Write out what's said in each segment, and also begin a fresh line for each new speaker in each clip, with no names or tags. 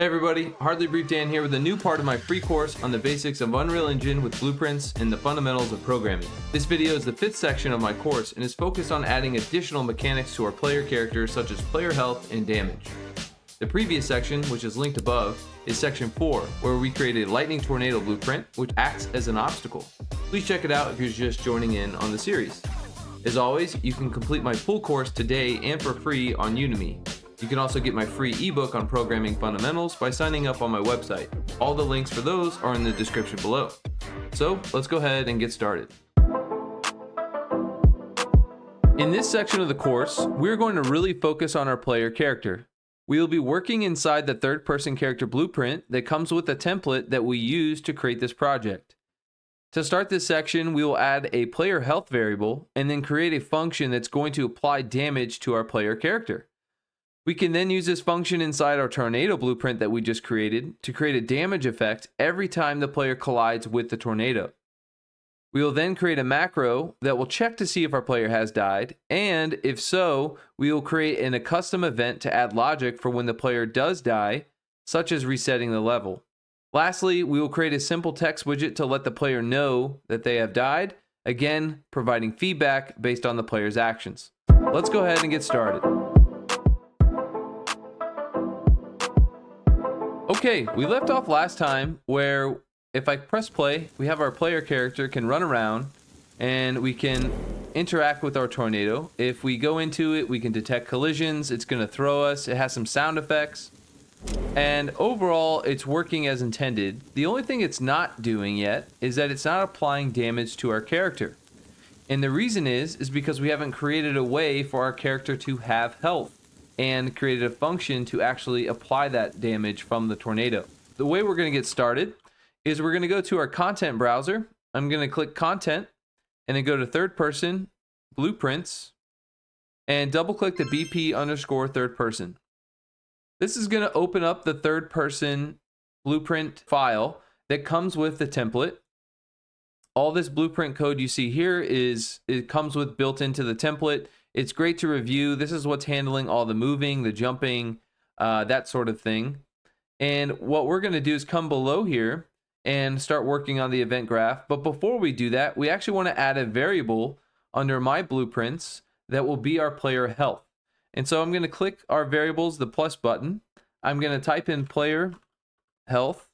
Hey everybody, HardlyBriefDan here with a new part of my free course on the basics of Unreal Engine with blueprints and the fundamentals of programming. This video is the 5th section of my course and is focused on adding additional mechanics to our player characters such as player health and damage. The previous section, which is linked above, is section 4, where we created a lightning tornado blueprint which acts as an obstacle. Please check it out if you're just joining in on the series. As always, you can complete my full course today and for free on Udemy. You can also get my free ebook on programming fundamentals by signing up on my website. All the links for those are in the description below. So let's go ahead and get started. In this section of the course, we're going to really focus on our player character. We will be working inside the third-person character blueprint that comes with a template that we use to create this project. To start this section, we will add a player health variable and then create a function that's going to apply damage to our player character. We can then use this function inside our tornado blueprint that we just created to create a damage effect every time the player collides with the tornado. We will then create a macro that will check to see if our player has died, and if so, we will create a custom event to add logic for when the player does die, such as resetting the level. Lastly, we will create a simple text widget to let the player know that they have died, again, providing feedback based on the player's actions. Let's go ahead and get started. Okay, we left off last time where if I press play, we have our player character can run around and we can interact with our tornado. If we go into it, we can detect collisions. It's going to throw us. It has some sound effects. And overall, it's working as intended. The only thing it's not doing yet is that it's not applying damage to our character. And the reason is because we haven't created a way for our character to have health and created a function to actually apply that damage from the tornado. The way we're going to get started is we're going to go to our content browser. I'm going to click content and then go to third person, blueprints, and double click the BP_third person. This is going to open up the third person blueprint file that comes with the template. All this blueprint code you see here it comes with built into the template. It's great to review. This is what's handling all the moving, the jumping, that sort of thing. And what we're going to do is come below here and start working on the event graph. But before we do that, we actually want to add a variable under my blueprints that will be our player health. And so I'm going to click our variables, the plus button. I'm going to type in player health.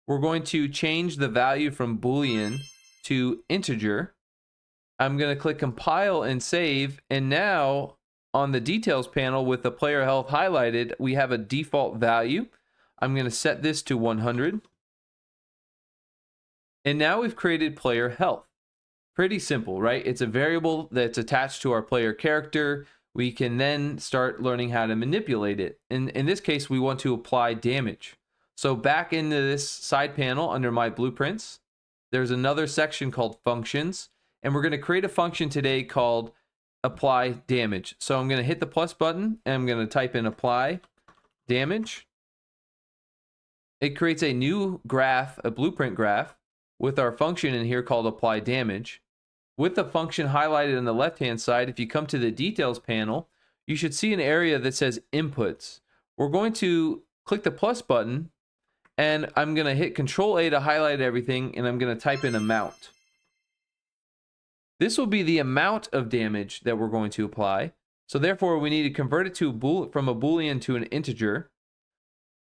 We're going to change the value from Boolean to integer. I'm going to click compile and save, and now on the details panel with the player health highlighted, we have a default value. I'm going to set this to 100. And now we've created player health. Pretty simple, right? It's a variable that's attached to our player character. We can then start learning how to manipulate it. In this case, we want to apply damage. So back into this side panel under my blueprints, there's another section called functions. And we're going to create a function today called apply damage. So I'm going to hit the plus button and I'm going to type in apply damage. It creates a new graph, a blueprint graph, with our function in here called apply damage. With the function highlighted on the left-hand side, if you come to the details panel, you should see an area that says inputs. We're going to click the plus button and I'm going to hit Control-A to highlight everything, and I'm going to type in amount. This will be the amount of damage that we're going to apply. So therefore, we need to convert it to from a Boolean to an integer.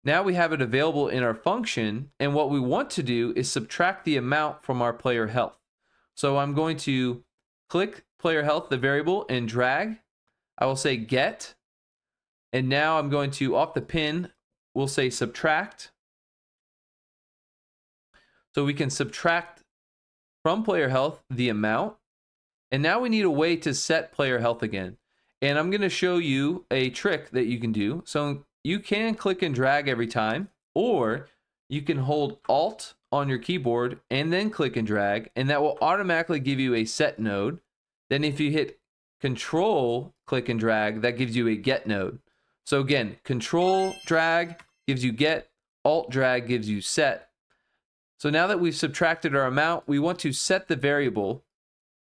Now we have it available in our function, and what we want to do is subtract the amount from our player health. So I'm going to click player health, the variable, and drag. I will say get, and now I'm going to, off the pin, we'll say subtract. So we can subtract from player health the amount. And now we need a way to set player health again. And I'm going to show you a trick that you can do. So you can click and drag every time, or you can hold Alt on your keyboard and then click and drag, and that will automatically give you a set node. Then if you hit Control, click and drag, that gives you a get node. So again, Control drag gives you get, Alt drag gives you set. So now that we've subtracted our amount, we want to set the variable.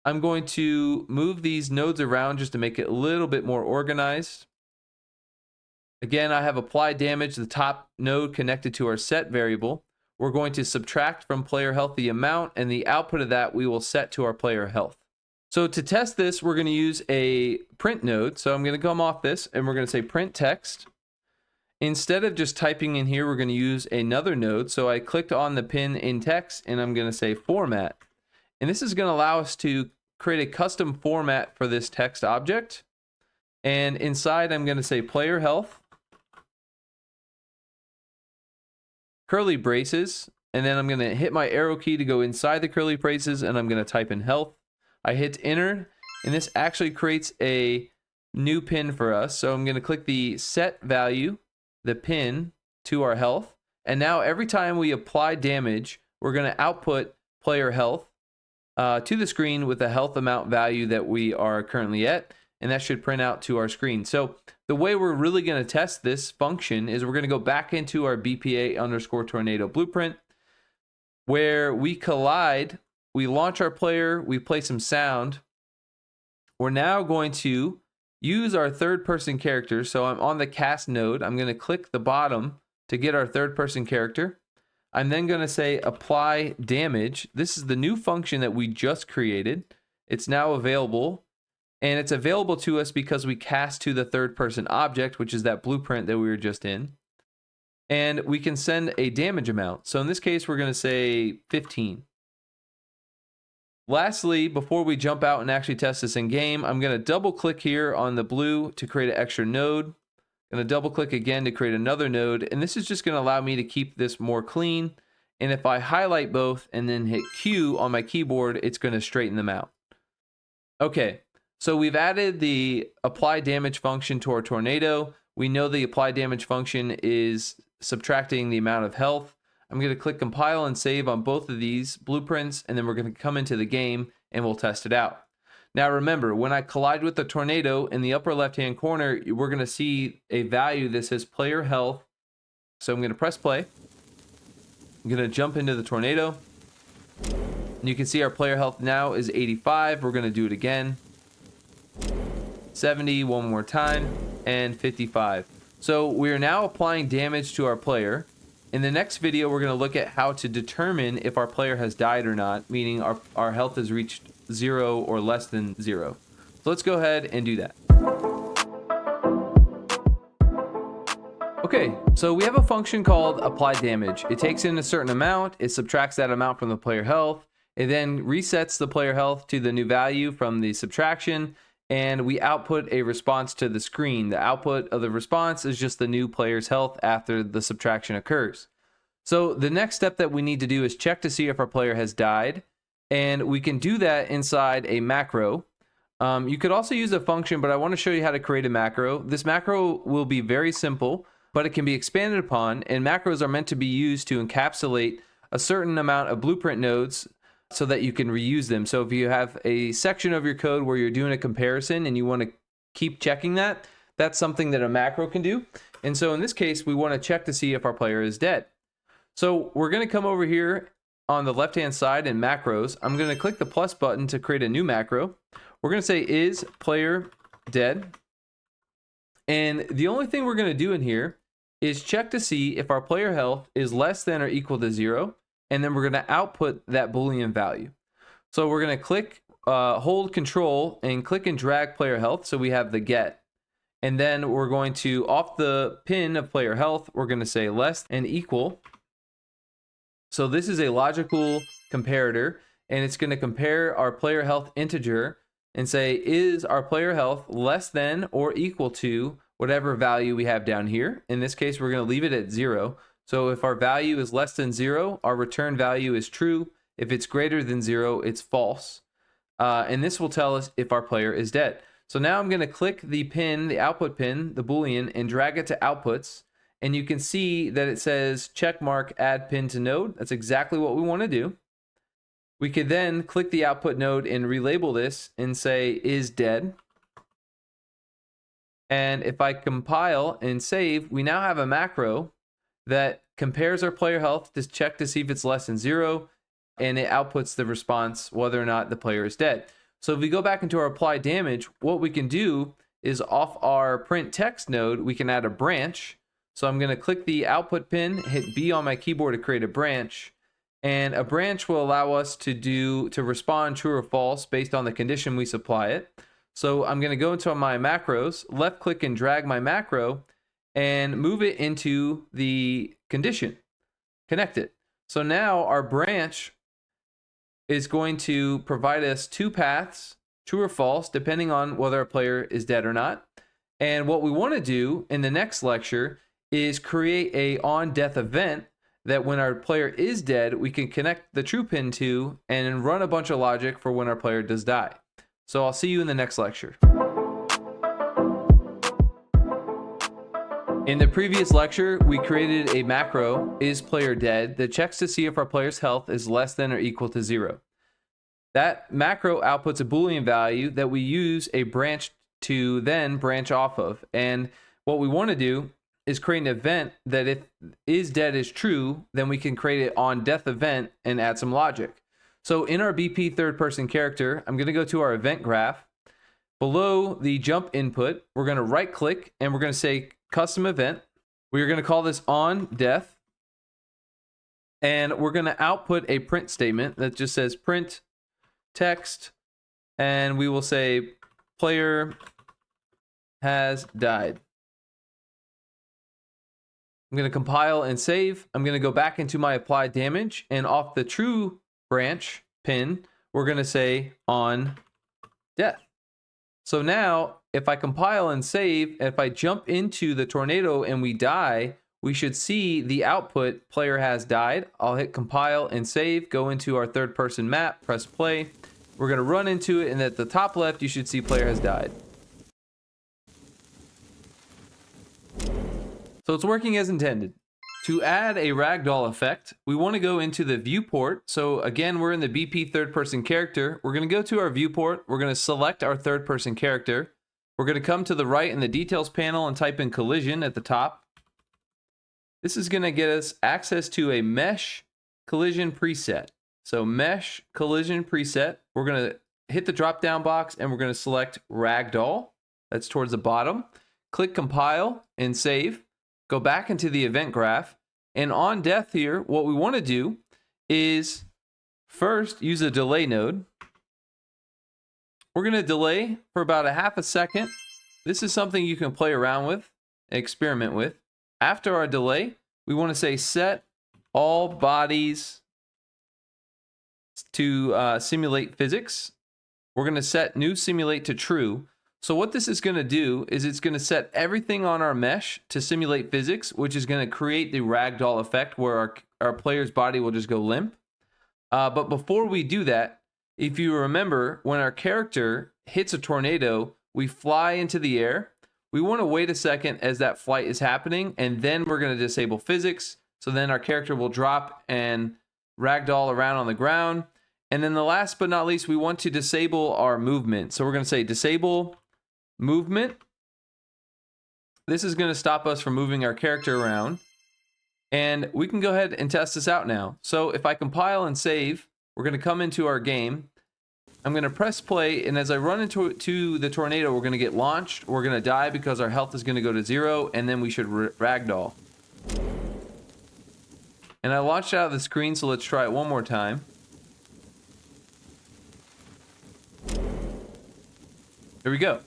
I'm going to move these nodes around just to make it a little bit more organized. Again, I have applied damage, the top node connected to our set variable. We're going to subtract from player health the amount, and the output of that we will set to our player health. So to test this, we're going to use a print node. So I'm going to come off this and we're going to say print text. Instead of just typing in here, we're going to use another node. So I clicked on the pin in text and I'm going to say format. And this is going to allow us to create a custom format for this text object. And inside, I'm going to say player health, curly braces, and then I'm going to hit my arrow key to go inside the curly braces, and I'm going to type in health. I hit enter, and this actually creates a new pin for us. So I'm going to click the set value, the pin to our health, and now every time we apply damage, we're going to output player health to the screen with the health amount value that we are currently at, and that should print out to our screen. So the way we're really going to test this function is we're going to go back into our BPA_tornado blueprint where we collide, we launch our player, we play some sound. We're now going to use our third person character. So I'm on the cast node. I'm going to click the bottom to get our third person character. I'm then going to say apply damage. This is the new function that we just created. It's now available. And it's available to us because we cast to the third person object, which is that blueprint that we were just in. And we can send a damage amount. So in this case, we're going to say 15. Lastly, before we jump out and actually test this in game, I'm going to double click here on the blue to create an extra node. I'm going to double click again to create another node. And this is just going to allow me to keep this more clean. And if I highlight both and then hit Q on my keyboard, it's going to straighten them out. Okay. So we've added the apply damage function to our tornado. We know the apply damage function is subtracting the amount of health. I'm going to click compile and save on both of these blueprints, and then we're going to come into the game and we'll test it out. Now remember, when I collide with the tornado in the upper left-hand corner, we're going to see a value that says player health. So I'm going to press play. I'm going to jump into the tornado. And you can see our player health now is 85. We're going to do it again. 70 one more time, and 55. So we're now applying damage to our player. In the next video, we're going to look at how to determine if our player has died or not, meaning our health has reached 0 or less than 0. So let's go ahead and do that. Okay, so we have a function called apply damage. It takes in a certain amount, it subtracts that amount from the player health, it then resets the player health to the new value from the subtraction, and we output a response to the screen. The output of the response is just the new player's health after the subtraction occurs. So the next step that we need to do is check to see if our player has died, and we can do that inside a macro. You could also use a function, but I want to show you how to create a macro. This macro will be very simple, but it can be expanded upon, and macros are meant to be used to encapsulate a certain amount of blueprint nodes so that you can reuse them. So if you have a section of your code where you're doing a comparison and you want to keep checking that, that's something that a macro can do. And so in this case, we want to check to see if our player is dead. So we're going to come over here on the left-hand side in macros. I'm going to click the plus button to create a new macro. We're going to say is player dead. And the only thing we're going to do in here is check to see if our player health is less than or equal to 0. And then we're going to output that Boolean value. So we're going to click, hold control and click and drag player health. So we have the get. And then we're going to, off the pin of player health, we're going to say less and equal. So this is a logical comparator, and it's going to compare our player health integer and say, is our player health less than or equal to whatever value we have down here? In this case, we're going to leave it at 0. So if our value is less than 0, our return value is true. If it's greater than 0, it's false. And this will tell us if our player is dead. So now I'm going to click the pin, the output pin, the Boolean, and drag it to outputs. And you can see that it says check mark add pin to node. That's exactly what we want to do. We could then click the output node and relabel this and say is dead. And if I compile and save, we now have a macro that compares our player health to check to see if it's less than 0, and it outputs the response whether or not the player is dead. So if we go back into our apply damage, what we can do is off our print text node, we can add a branch. So I'm going to click the output pin, hit B on my keyboard to create a branch. And a branch will allow us to respond true or false based on the condition we supply it. So I'm going to go into my macros, left click and drag my macro and move it into the condition, connect it. So now our branch is going to provide us two paths, true or false, depending on whether a player is dead or not. And what we want to do in the next lecture is create a on death event that when our player is dead, we can connect the true pin to and run a bunch of logic for when our player does die. So I'll see you in the next lecture. In the previous lecture, we created a macro, is player dead, that checks to see if our player's health is less than or equal to 0. That macro outputs a Boolean value that we use a branch to then branch off of. And what we want to do is create an event that if is dead is true, then we can create an on death event and add some logic. So in our BP third person character, I'm going to go to our event graph. Below the jump input, we're going to right click and we're going to say custom event. We're going to call this on death. And we're going to output a print statement that just says print text. And we will say player has died. I'm going to compile and save. I'm going to go back into my applied damage, and off the true branch pin, we're going to say on death. So now if I compile and save, if I jump into the tornado and we die, we should see the output player has died. I'll hit compile and save, go into our third person map, press play. We're going to run into it, and at the top left, you should see player has died. So it's working as intended. To add a ragdoll effect, we want to go into the viewport. So again, we're in the BP third person character. We're going to go to our viewport. We're going to select our third person character. We're going to come to the right in the details panel and type in collision at the top. This is going to get us access to a mesh collision preset. So mesh collision preset, we're going to hit the drop down box and we're going to select ragdoll. That's towards the bottom. Click compile and save. Go back into the event graph, and on death here, what we want to do is first use a delay node. We're going to delay for about a half a second. This is something you can play around with, experiment with. After our delay, we want to say set all bodies to simulate physics. We're going to set new simulate to true. So what this is going to do is it's going to set everything on our mesh to simulate physics, which is going to create the ragdoll effect where our player's body will just go limp. But before we do that, if you remember, when our character hits a tornado, we fly into the air. We want to wait a second as that flight is happening, and then we're going to disable physics. So then our character will drop and ragdoll around on the ground. And then the last but not least, we want to disable our movement. So we're going to say disable movement. This is going to stop us from moving our character around, and we can go ahead and test this out now. So if I compile and save, we're going to come into our game. I'm going to press play, and as I run into the tornado, we're going to get launched. We're going to die because our health is going to go to 0, and then we should ragdoll. And I launched out of the screen, so let's try it one more time. There we go.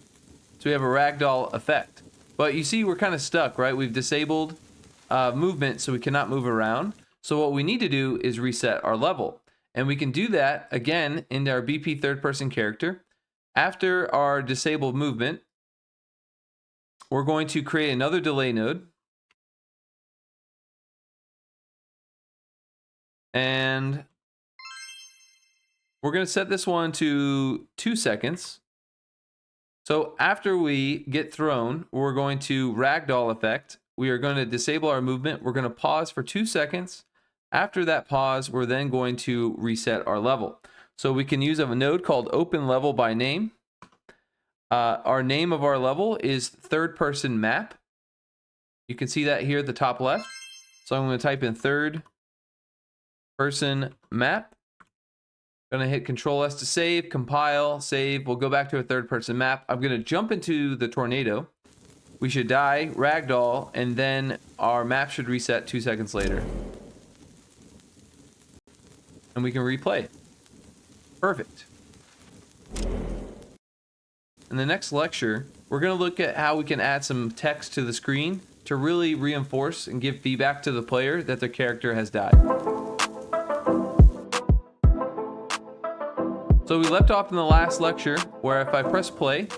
So we have a ragdoll effect. But you see we're kind of stuck, right? We've disabled movement, so we cannot move around. So what we need to do is reset our level. And we can do that, again, in our BP third person character. After our disabled movement, we're going to create another delay node. And we're going to set this one to 2 seconds. So after we get thrown, we're going to ragdoll effect. We are going to disable our movement. We're going to pause for 2 seconds. After that pause, we're then going to reset our level. So we can use a node called open level by name. Our name of our level is third person map. You can see that here at the top left. So I'm going to type in third person map. Gonna hit Control S to save, compile, save. We'll go back to a third-person map. I'm gonna jump into the tornado. We should die, ragdoll, and then our map should reset 2 seconds later. And we can replay. Perfect. In the next lecture, we're gonna look at how we can add some text to the screen to really reinforce and give feedback to the player that their character has died. So we left off in the last lecture where if I press play,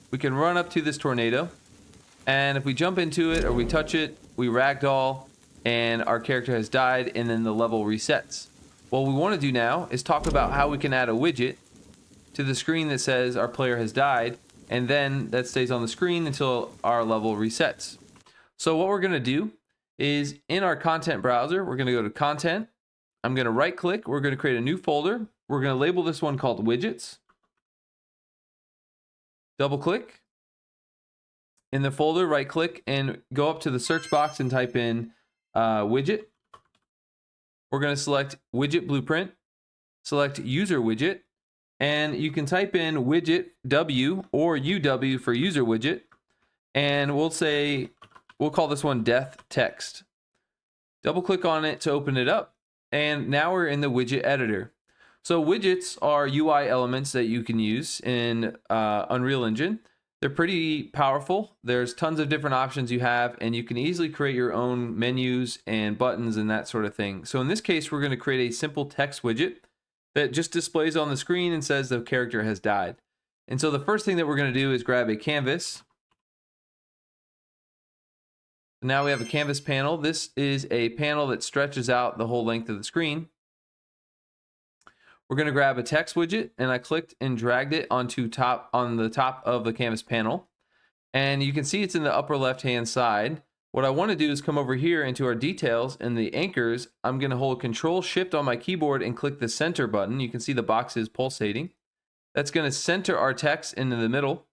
we can run up to this tornado, and if we jump into it or we touch it, we ragdoll and our character has died, and then the level resets. What we want to do now is talk about how we can add a widget to the screen that says our player has died, and then that stays on the screen until our level resets. So what we're going to do is in our content browser, we're going to go to content. I'm going to right click. We're going to create a new folder. We're going to label this one called widgets. Double click. In the folder, right click and go up to the search box and type in widget. We're going to select widget blueprint, select user widget, and you can type in widget W or UW for user widget. And we'll call this one death text. Double click on it to open it up. And now we're in the widget editor. So widgets are UI elements that you can use in Unreal Engine. They're pretty powerful. There's tons of different options you have, and you can easily create your own menus and buttons and that sort of thing. So in this case, we're going to create a simple text widget that just displays on the screen and says the character has died. And so the first thing that we're going to do is grab a canvas. Now we have a canvas panel. This is a panel that stretches out the whole length of the screen. We're going to grab a text widget, and I clicked and dragged it on the top of the canvas panel. And you can see it's in the upper left-hand side. What I want to do is come over here into our details and the anchors. I'm going to hold Control-Shift on my keyboard and click the center button. You can see the boxes pulsating. That's going to center our text into the middle.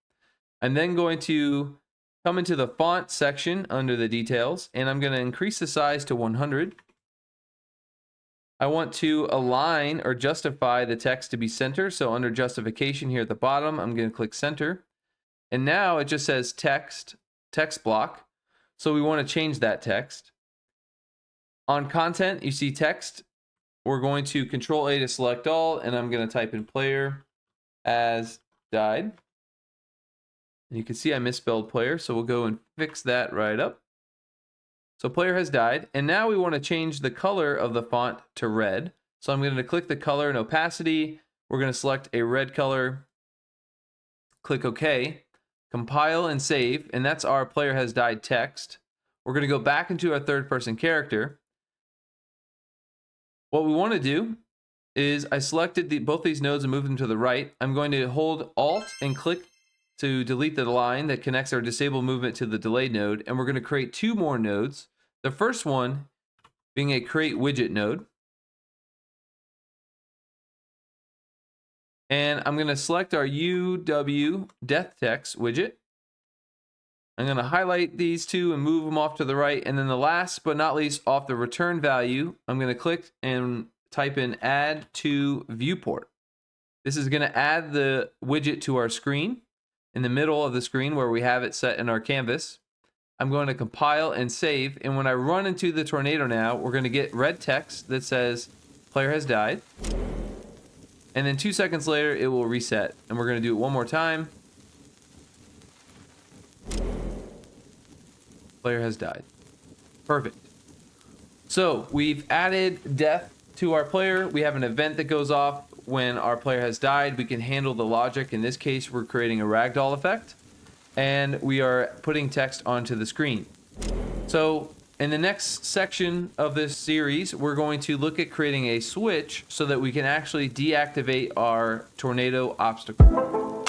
I'm then going to come into the font section under the details, and I'm going to increase the size to 100. I want to align or justify the text to be center. So under justification here at the bottom, I'm going to click center. And now it just says text block. So we want to change that text. On content, you see text. We're going to Control A to select all, and I'm going to type in player as died. And you can see I misspelled player, so we'll go and fix that right up. So player has died, and now we want to change the color of the font to red. So I'm going to click the color and opacity. We're going to select a red color, click OK, compile and save, and that's our player has died text. We're going to go back into our third person character. What we want to do is I selected both these nodes and moved them to the right. I'm going to hold Alt and click to delete the line that connects our disable movement to the delayed node, and we're going to create two more nodes. The first one being a create widget node. And I'm going to select our UW death text widget. I'm going to highlight these two and move them off to the right. And then the last but not least, off the return value, I'm going to click and type in add to viewport. This is going to add the widget to our screen in the middle of the screen where we have it set in our canvas. I'm going to compile and save, and when I run into the tornado now, we're going to get red text that says player has died, and then 2 seconds later it will reset, and we're going to do it one more time. Player has died. Perfect. So we've added death to our player. We have an event that goes off when our player has died. We can handle the logic. In this case, we're creating a ragdoll effect, and we are putting text onto the screen. So in the next section of this series, we're going to look at creating a switch so that we can actually deactivate our tornado obstacle.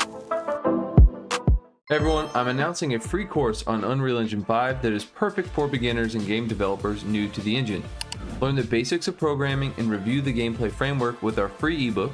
Hey everyone, I'm announcing a free course on Unreal Engine 5 that is perfect for beginners and game developers new to the engine. Learn the basics of programming and review the gameplay framework with our free ebook,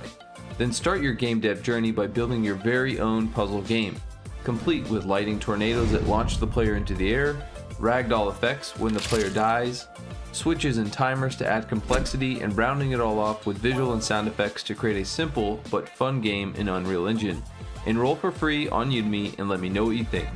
then start your game dev journey by building your very own puzzle game, complete with lighting tornadoes that launch the player into the air, ragdoll effects when the player dies, switches and timers to add complexity, and rounding it all off with visual and sound effects to create a simple but fun game in Unreal Engine. Enroll for free on Udemy and let me know what you think.